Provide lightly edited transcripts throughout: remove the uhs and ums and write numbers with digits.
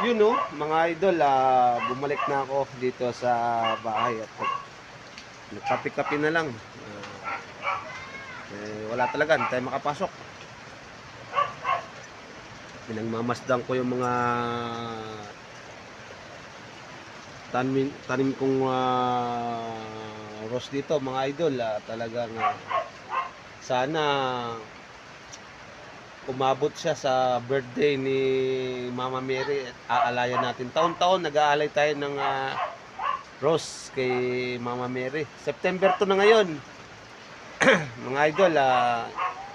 yun no, mga idol, bumalik na ako dito sa bahay at nagkape-kape na lang. Wala talaga, hindi tayo makapasok. Pinagmamasdan ko yung mga tanim kong rose dito, mga idol. Talagang sana umabot siya sa birthday ni Mama Mary at aalayan natin. Taon-taon nag-aalay tayo ng rose kay Mama Mary. September 2 na ngayon. Mga idol,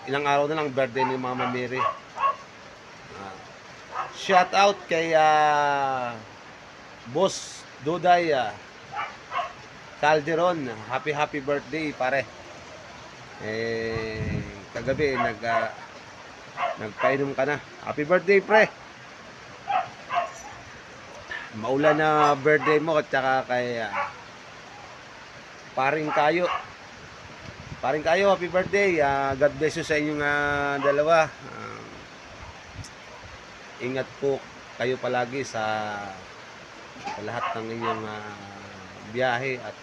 ilang araw na lang birthday ni Mama Mary. Shout out kay Boss Duday Calderon. Happy birthday pare. Kagabi nagpainom ka na. Happy birthday pre. Maulan na birthday mo at saka kay Paring Kayo. Paring Kayo, happy birthday. God bless you sa inyong dalawa. Ingat po kayo palagi sa lahat ng inyong biyahe at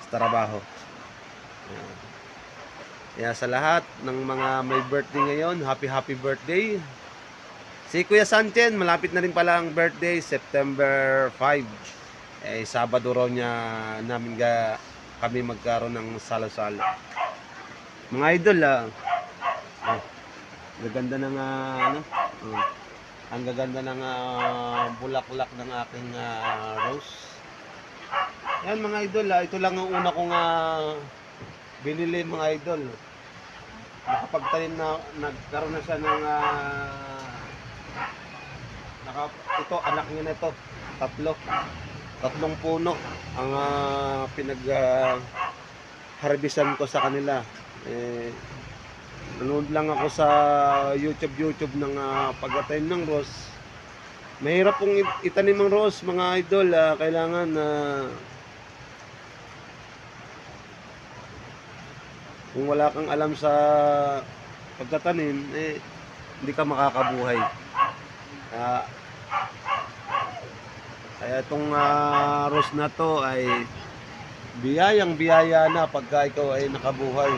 sa trabaho. Kaya sa lahat ng mga may birthday ngayon, happy birthday. Si Kuya Sanchen, malapit na rin pala ang birthday, September 5. Sabado raw niya kami magkaroon ng salo-salo. Mga idol, gaganda ng ang gaganda ng bulaklak ng aking rose. Yan mga idol, ito lang ang una kong binili mga idol. Nakapagtanim na, nagkaroon na siya ng ito, anak niya na ito, tatlong puno ang harbisan ko sa kanila. Nanood lang ako sa YouTube ng pagtatanim ng rose. Mahirap pong itanim ang rose mga idol. Kailangan kung wala kang alam sa pagtatanim, hindi ka makakabuhay. Kaya itong rose na to ay biyaya na pagka ikaw ay nakabuhay.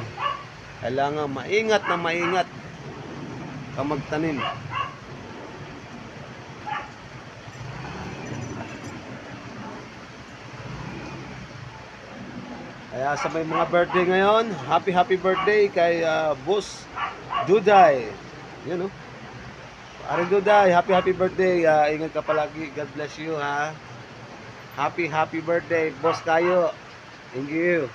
Kailangan maingat ka magtanim. Kaya sa may mga birthday ngayon, happy birthday kay Boss Duday. Yun, no? Aring Duday, happy birthday. Ingat ka palagi. God bless you, ha. Happy birthday, Boss Kayo. Thank you.